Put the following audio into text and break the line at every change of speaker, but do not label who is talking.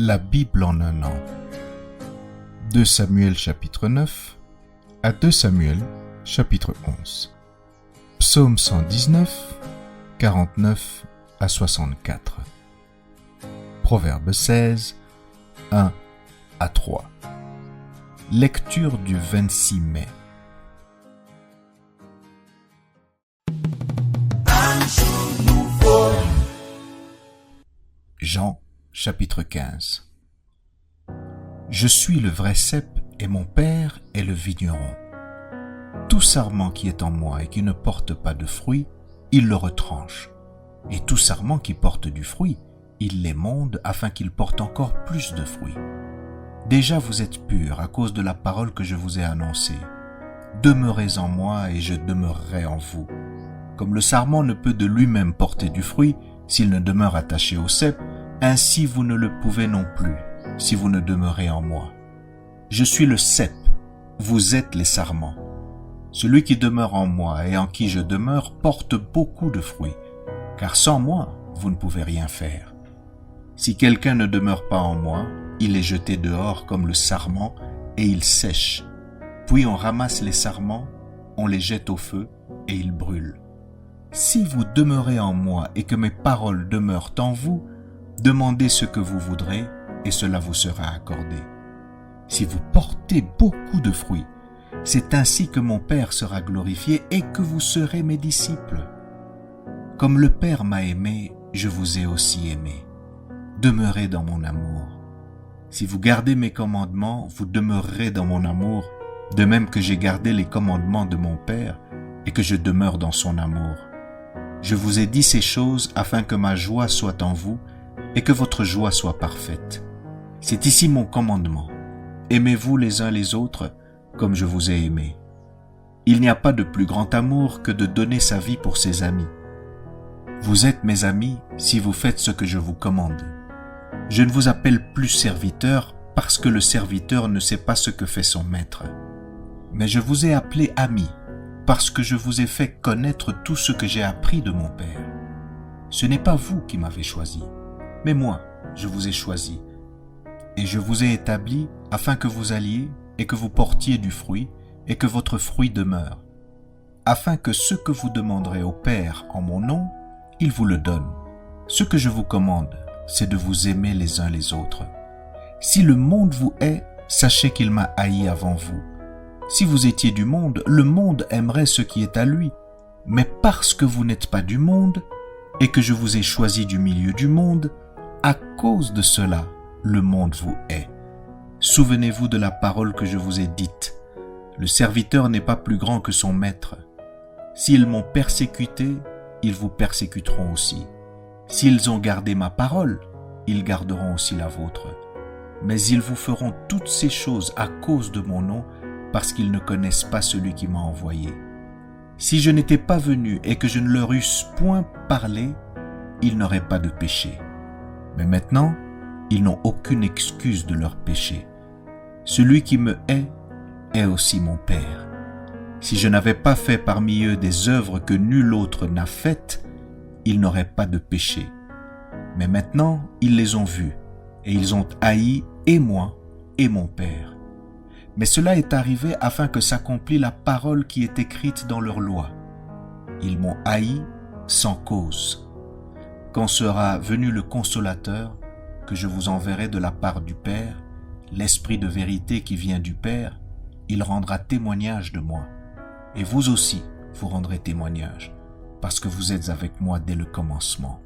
La Bible en un an. 2 Samuel chapitre 9 à 2 Samuel chapitre 11. Psaume 119, 49 à 64. Proverbe 16, 1 à 3. Lecture du 26 mai. Jean chapitre 15. Je suis le vrai cep et mon père est le vigneron. Tout sarment qui est en moi et qui ne porte pas de fruit, il le retranche. Et tout sarment qui porte du fruit, il l'émonde afin qu'il porte encore plus de fruits. Déjà vous êtes purs à cause de la parole que je vous ai annoncée. Demeurez en moi et je demeurerai en vous. Comme le sarment ne peut de lui-même porter du fruit s'il ne demeure attaché au cep, ainsi vous ne le pouvez non plus si vous ne demeurez en moi. Je suis le cep, vous êtes les sarments. Celui qui demeure en moi et en qui je demeure porte beaucoup de fruits, car sans moi, vous ne pouvez rien faire. Si quelqu'un ne demeure pas en moi, il est jeté dehors comme le sarment et il sèche. Puis on ramasse les sarments, on les jette au feu et ils brûlent. Si vous demeurez en moi et que mes paroles demeurent en vous, demandez ce que vous voudrez et cela vous sera accordé. Si vous portez beaucoup de fruits, c'est ainsi que mon Père sera glorifié et que vous serez mes disciples. Comme le Père m'a aimé, je vous ai aussi aimé. Demeurez dans mon amour. Si vous gardez mes commandements, vous demeurerez dans mon amour, de même que j'ai gardé les commandements de mon Père et que je demeure dans son amour. Je vous ai dit ces choses afin que ma joie soit en vous et que votre joie soit parfaite. C'est ici mon commandement. Aimez-vous les uns les autres comme je vous ai aimé. Il n'y a pas de plus grand amour que de donner sa vie pour ses amis. Vous êtes mes amis si vous faites ce que je vous commande. Je ne vous appelle plus serviteur parce que le serviteur ne sait pas ce que fait son maître. Mais je vous ai appelé ami parce que je vous ai fait connaître tout ce que j'ai appris de mon Père. Ce n'est pas vous qui m'avez choisi, mais moi, je vous ai choisi. Et je vous ai établi afin que vous alliez et que vous portiez du fruit et que votre fruit demeure, afin que ce que vous demanderez au Père en mon nom, il vous le donne. Ce que je vous commande, c'est de vous aimer les uns les autres. Si le monde vous hait, sachez qu'il m'a haï avant vous. Si vous étiez du monde, le monde aimerait ce qui est à lui. Mais parce que vous n'êtes pas du monde, et que je vous ai choisi du milieu du monde, à cause de cela, le monde vous hait. Souvenez-vous de la parole que je vous ai dite. Le serviteur n'est pas plus grand que son maître. S'ils m'ont persécuté, ils vous persécuteront aussi. S'ils ont gardé ma parole, ils garderont aussi la vôtre. Mais ils vous feront toutes ces choses à cause de mon nom, parce qu'ils ne connaissent pas celui qui m'a envoyé. Si je n'étais pas venu et que je ne leur eusse point parlé, ils n'auraient pas de péché. Mais maintenant, ils n'ont aucune excuse de leur péché. Celui qui me hait est aussi mon Père. Si je n'avais pas fait parmi eux des œuvres que nul autre n'a faites, ils n'auraient pas de péché. Mais maintenant, ils les ont vus, et ils ont haï et moi et mon Père. Mais cela est arrivé afin que s'accomplisse la parole qui est écrite dans leur loi. Ils m'ont haï sans cause. Quand sera venu le Consolateur, que je vous enverrai de la part du Père, l'Esprit de vérité qui vient du Père, il rendra témoignage de moi. Et vous aussi, vous rendrez témoignage, parce que vous êtes avec moi dès le commencement.